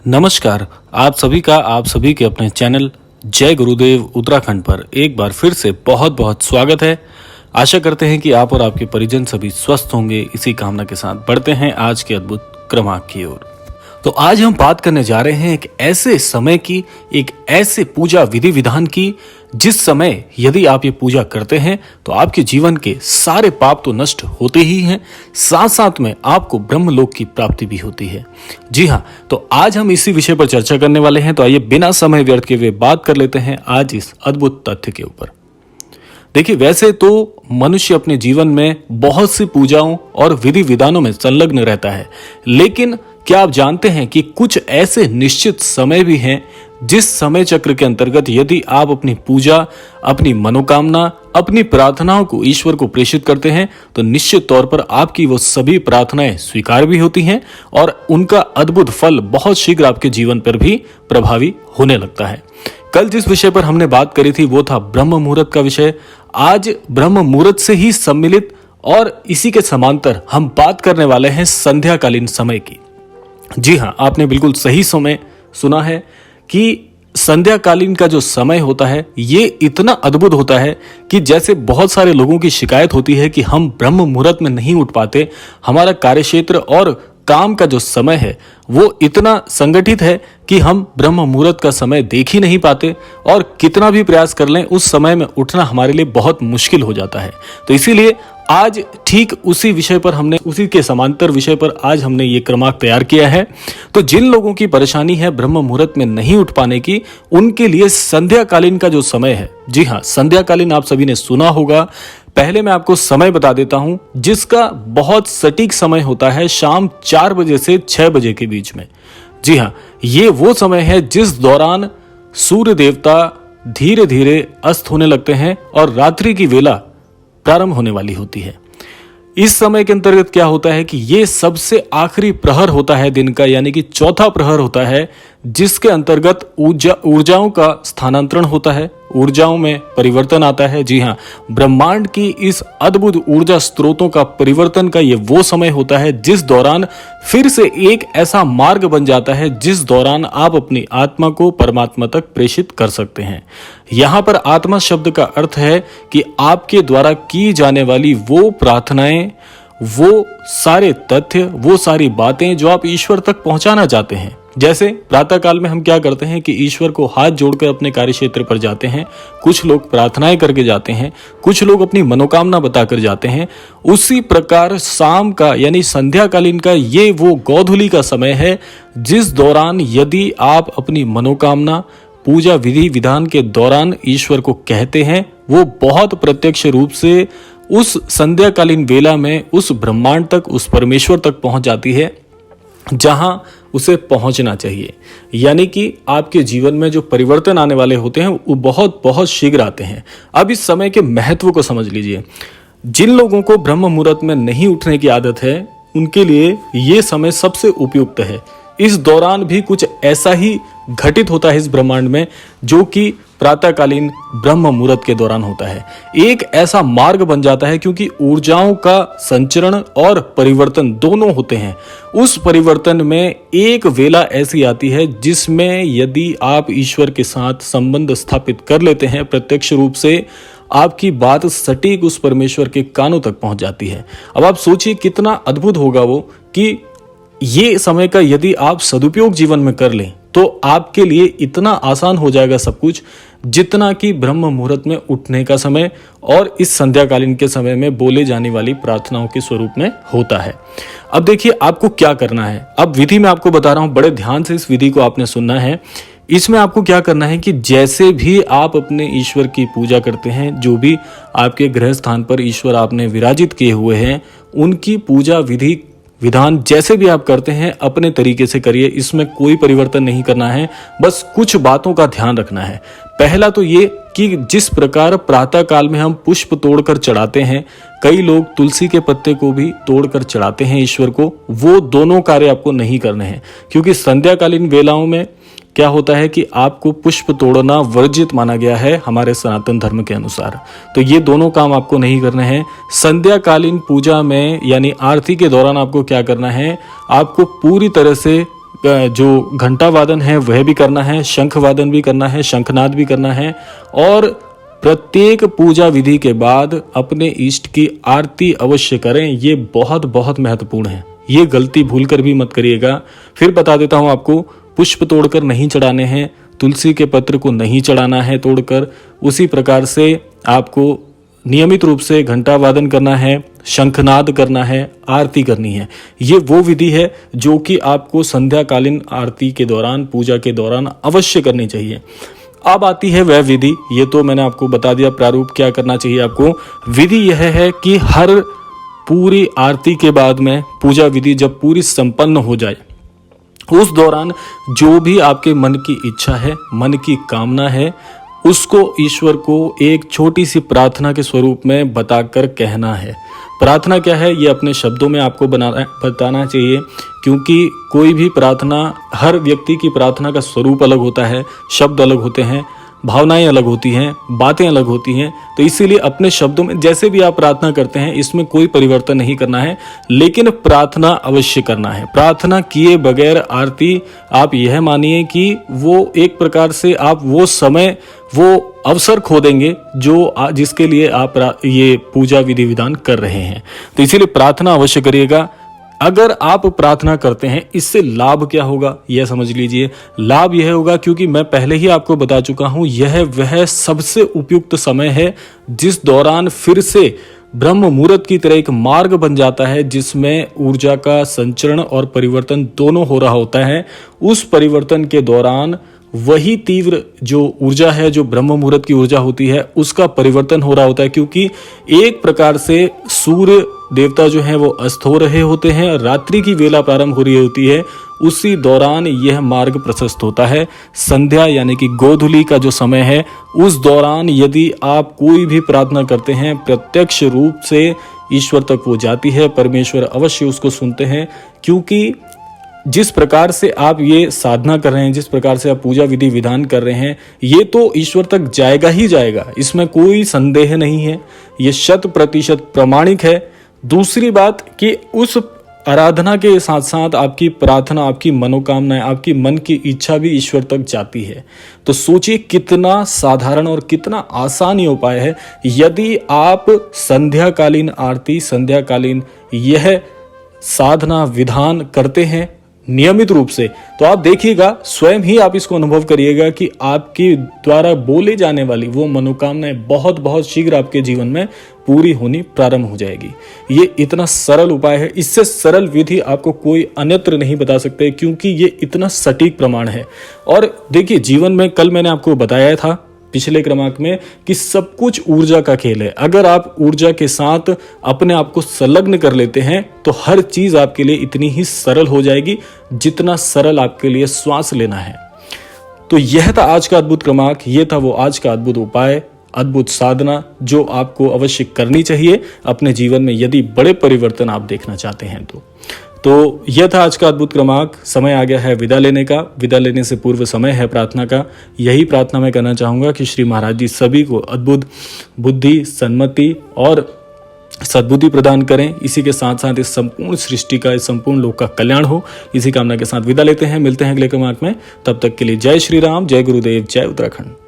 नमस्कार। आप सभी के अपने चैनल जय गुरुदेव उत्तराखंड पर एक बार फिर से बहुत बहुत स्वागत है। आशा करते हैं कि आप और आपके परिजन सभी स्वस्थ होंगे। इसी कामना के साथ बढ़ते हैं आज के अद्भुत क्रमांक की ओर। तो आज हम बात करने जा रहे हैं एक ऐसे समय की, एक ऐसे पूजा विधि विधान की जिस समय यदि आप ये पूजा करते हैं तो आपके जीवन के सारे पाप तो नष्ट होते ही हैं, साथ साथ में आपको ब्रह्मलोक की प्राप्ति भी होती है। जी हाँ, तो आज हम इसी विषय पर चर्चा करने वाले हैं। तो आइए बिना समय व्यर्थ किए हुए बात कर लेते हैं आज इस अद्भुत तथ्य के ऊपर। देखिए, वैसे तो मनुष्य अपने जीवन में बहुत सी पूजाओं और विधि विधानों में संलग्न रहता है, लेकिन क्या आप जानते हैं कि कुछ ऐसे निश्चित समय भी हैं जिस समय चक्र के अंतर्गत यदि आप अपनी पूजा, अपनी मनोकामना, अपनी प्रार्थनाओं को ईश्वर को प्रेषित करते हैं तो निश्चित तौर पर आपकी वो सभी प्रार्थनाएं स्वीकार भी होती हैं और उनका अद्भुत फल बहुत शीघ्र आपके जीवन पर भी प्रभावी होने लगता है। कल जिस विषय पर हमने बात करी थी वो था ब्रह्म मुहूर्त का विषय। आज ब्रह्म मुहूर्त से ही सम्मिलित और इसी के समांतर हम बात करने वाले हैं संध्याकालीन समय की। जी हाँ, आपने बिल्कुल सही समय सुना है कि संध्याकालीन का जो समय होता है ये इतना अद्भुत होता है कि जैसे बहुत सारे लोगों की शिकायत होती है कि हम ब्रह्म मुहूर्त में नहीं उठ पाते, हमारा कार्यक्षेत्र और काम का जो समय है वो इतना संगठित है कि हम ब्रह्म मुहूर्त का समय देख ही नहीं पाते और कितना भी प्रयास कर लें उस समय में उठना हमारे लिए बहुत मुश्किल हो जाता है। तो इसीलिए आज ठीक उसी विषय पर उसी के समांतर विषय पर आज हमने ये क्रमांक तैयार किया है। तो जिन लोगों की परेशानी है ब्रह्म मुहूर्त में नहीं उठ पाने की, उनके लिए संध्याकालीन का जो समय है, जी हाँ, संध्याकालीन आप सभी ने सुना होगा। पहले मैं आपको समय बता देता हूं जिसका बहुत सटीक समय होता है शाम 4 बजे से 6 बजे के बीच में। जी हाँ, ये वो समय है जिस दौरान सूर्य देवता धीरे धीरे अस्त होने लगते हैं और रात्रि की वेला प्रारंभ होने वाली होती है। इस समय के अंतर्गत क्या होता है कि ये सबसे आखिरी प्रहर होता है दिन का, यानी कि चौथा प्रहर होता है जिसके अंतर्गत ऊर्जाओं का स्थानांतरण होता है, ऊर्जाओं में परिवर्तन आता है। जी हाँ, ब्रह्मांड की इस अद्भुत ऊर्जा स्रोतों का परिवर्तन का ये वो समय होता है जिस दौरान फिर से एक ऐसा मार्ग बन जाता है जिस दौरान आप अपनी आत्मा को परमात्मा तक प्रेषित कर सकते हैं। यहाँ पर आत्मा शब्द का अर्थ है कि आपके द्वारा की जाने वाली वो प्रार्थनाएं, वो सारे तथ्य, वो सारी बातें जो आप ईश्वर तक पहुंचाना चाहते हैं। जैसे प्रातः काल में हम क्या करते हैं कि ईश्वर को हाथ जोड़कर अपने कार्य क्षेत्र पर जाते हैं, कुछ लोग प्रार्थनाएं करके जाते हैं, कुछ लोग अपनी मनोकामना बताकर जाते हैं। उसी प्रकार शाम का यानी संध्याकालीन का ये वो गोधूली का समय है जिस दौरान यदि आप अपनी मनोकामना पूजा विधि विधान के दौरान ईश्वर को कहते हैं, वो बहुत प्रत्यक्ष रूप से उस संध्याकालीन वेला में उस ब्रह्मांड तक, उस परमेश्वर तक पहुंच जाती है जहां उसे पहुंचना चाहिए। यानी कि आपके जीवन में जो परिवर्तन आने वाले होते हैं वो बहुत बहुत शीघ्र आते हैं। अब इस समय के महत्व को समझ लीजिए। जिन लोगों को ब्रह्म मुहूर्त में नहीं उठने की आदत है उनके लिए ये समय सबसे उपयुक्त है। इस दौरान भी कुछ ऐसा ही घटित होता है इस ब्रह्मांड में जो कि प्रातःकालीन ब्रह्म मुहूर्त के दौरान होता है। एक ऐसा मार्ग बन जाता है क्योंकि ऊर्जाओं का संचरण और परिवर्तन दोनों होते हैं। उस परिवर्तन में एक वेला ऐसी आती है जिसमें यदि आप ईश्वर के साथ संबंध स्थापित कर लेते हैं प्रत्यक्ष रूप से, आपकी बात सटीक उस परमेश्वर के कानों तक पहुंच जाती है। अब आप सोचिए कितना अद्भुत होगा वो कि ये समय का यदि आप सदुपयोग जीवन में कर लें तो आपके लिए इतना आसान हो जाएगा सब कुछ जितना कि ब्रह्म मुहूर्त में उठने का समय और इस संध्याकालीन के समय में बोले जाने वाली प्रार्थनाओं के स्वरूप में होता है। अब देखिए आपको क्या करना है। अब विधि में आपको बता रहा हूं, बड़े ध्यान से इस विधि को आपने सुनना है। इसमें आपको क्या करना है कि जैसे भी आप अपने ईश्वर की पूजा करते हैं, जो भी आपके गृह स्थान पर ईश्वर आपने विराजित किए हुए हैं, उनकी पूजा विधि विधान जैसे भी आप करते हैं अपने तरीके से करिए। इसमें कोई परिवर्तन नहीं करना है, बस कुछ बातों का ध्यान रखना है। पहला तो ये कि जिस प्रकार प्रातः काल में हम पुष्प तोड़कर चढ़ाते हैं, कई लोग तुलसी के पत्ते को भी तोड़कर चढ़ाते हैं ईश्वर को, वो दोनों कार्य आपको नहीं करने हैं। क्योंकि संध्याकालीन वेलाओं में क्या होता है कि आपको पुष्प तोड़ना वर्जित माना गया है हमारे सनातन धर्म के अनुसार। तो ये दोनों काम आपको नहीं करने हैं। संध्याकालीन पूजा में यानी आरती के दौरान आपको क्या करना है, आपको पूरी तरह से जो घंटा वादन है वह भी करना है, शंख वादन भी करना है, शंखनाद भी करना है। और प्रत्येक पूजा विधि के बाद अपने इष्ट की आरती अवश्य करें। ये बहुत बहुत महत्वपूर्ण है, ये गलती भूल कर भी मत करिएगा। फिर बता देता हूं आपको, पुष्प तोड़कर नहीं चढ़ाने हैं, तुलसी के पत्र को नहीं चढ़ाना है तोड़कर। उसी प्रकार से आपको नियमित रूप से घंटा वादन करना है, शंखनाद करना है, आरती करनी है। ये वो विधि है जो कि आपको संध्याकालीन आरती के दौरान, पूजा के दौरान अवश्य करनी चाहिए। अब आती है वह विधि, ये तो मैंने आपको बता दिया प्रारूप क्या करना चाहिए आपको। विधि यह है कि हर पूरी आरती के बाद में पूजा विधि जब पूरी संपन्न हो जाए, उस दौरान जो भी आपके मन की इच्छा है, मन की कामना है, उसको ईश्वर को एक छोटी सी प्रार्थना के स्वरूप में बताकर कहना है। प्रार्थना क्या है ये अपने शब्दों में आपको बताना चाहिए, क्योंकि कोई भी प्रार्थना, हर व्यक्ति की प्रार्थना का स्वरूप अलग होता है, शब्द अलग होते हैं, भावनाएं अलग होती हैं, बातें अलग होती हैं। तो इसीलिए अपने शब्दों में जैसे भी आप प्रार्थना करते हैं इसमें कोई परिवर्तन नहीं करना है, लेकिन प्रार्थना अवश्य करना है। प्रार्थना किए बगैर आरती आप यह मानिए कि वो एक प्रकार से आप वो समय, वो अवसर खो देंगे जो जिसके लिए आप ये पूजा विधि विधान कर रहे हैं। तो इसीलिए प्रार्थना अवश्य करिएगा। अगर आप प्रार्थना करते हैं, इससे लाभ क्या होगा यह समझ लीजिए। लाभ यह होगा, क्योंकि मैं पहले ही आपको बता चुका हूं, यह वह सबसे उपयुक्त समय है जिस दौरान फिर से ब्रह्म मुहूर्त की तरह एक मार्ग बन जाता है, जिसमें ऊर्जा का संचरण और परिवर्तन दोनों हो रहा होता है। उस परिवर्तन के दौरान वही तीव्र जो ऊर्जा है, जो ब्रह्म मुहूर्त की ऊर्जा होती है, उसका परिवर्तन हो रहा होता है। क्योंकि एक प्रकार से सूर्य देवता जो हैं वो अस्त हो रहे होते हैं, रात्रि की वेला प्रारंभ हो रही होती है, उसी दौरान यह मार्ग प्रशस्त होता है। संध्या यानी कि गोधूली का जो समय है, उस दौरान यदि आप कोई भी प्रार्थना करते हैं, प्रत्यक्ष रूप से ईश्वर तक वो जाती है, परमेश्वर अवश्य उसको सुनते हैं। क्योंकि जिस प्रकार से आप ये साधना कर रहे हैं, जिस प्रकार से आप पूजा विधि विधान कर रहे हैं, ये तो ईश्वर तक जाएगा ही जाएगा, इसमें कोई संदेह नहीं है, ये 100% प्रमाणिक है। दूसरी बात कि उस आराधना के साथ साथ आपकी प्रार्थना, आपकी मनोकामनाएं, आपकी मन की इच्छा भी ईश्वर तक जाती है। तो सोचिए कितना साधारण और कितना आसान ये उपाय है। यदि आप संध्याकालीन आरती, संध्याकालीन यह साधना विधान करते हैं नियमित रूप से, तो आप देखिएगा, स्वयं ही आप इसको अनुभव करिएगा कि आपके द्वारा बोले जाने वाली वो मनोकामनाएं बहुत बहुत शीघ्र आपके जीवन में पूरी होनी प्रारंभ हो जाएगी। ये इतना सरल उपाय है, इससे सरल विधि आपको कोई अन्यत्र नहीं बता सकते, क्योंकि ये इतना सटीक प्रमाण है। और देखिए, जीवन में कल मैंने आपको बताया था पिछले क्रमांक में कि सब कुछ ऊर्जा का खेल है। अगर आप ऊर्जा के साथ अपने आप को संलग्न कर लेते हैं तो हर चीज आपके लिए इतनी ही सरल हो जाएगी जितना सरल आपके लिए श्वास लेना है। तो यह था आज का अद्भुत क्रमांक, यह था वो आज का अद्भुत उपाय, अद्भुत साधना जो आपको अवश्य करनी चाहिए अपने जीवन में, यदि बड़े परिवर्तन आप देखना चाहते हैं तो यह था आज का अद्भुत क्रमांक। समय आ गया है विदा लेने का। विदा लेने से पूर्व समय है प्रार्थना का। यही प्रार्थना मैं करना चाहूँगा कि श्री महाराज जी सभी को अद्भुत बुद्धि, सन्मति और सद्बुद्धि प्रदान करें। इसी के साथ साथ इस संपूर्ण सृष्टि का, इस संपूर्ण लोक का कल्याण हो। इसी कामना के साथ विदा लेते हैं, मिलते हैं अगले क्रमांक में। तब तक के लिए जय श्री राम, जय गुरुदेव, जय उत्तराखंड।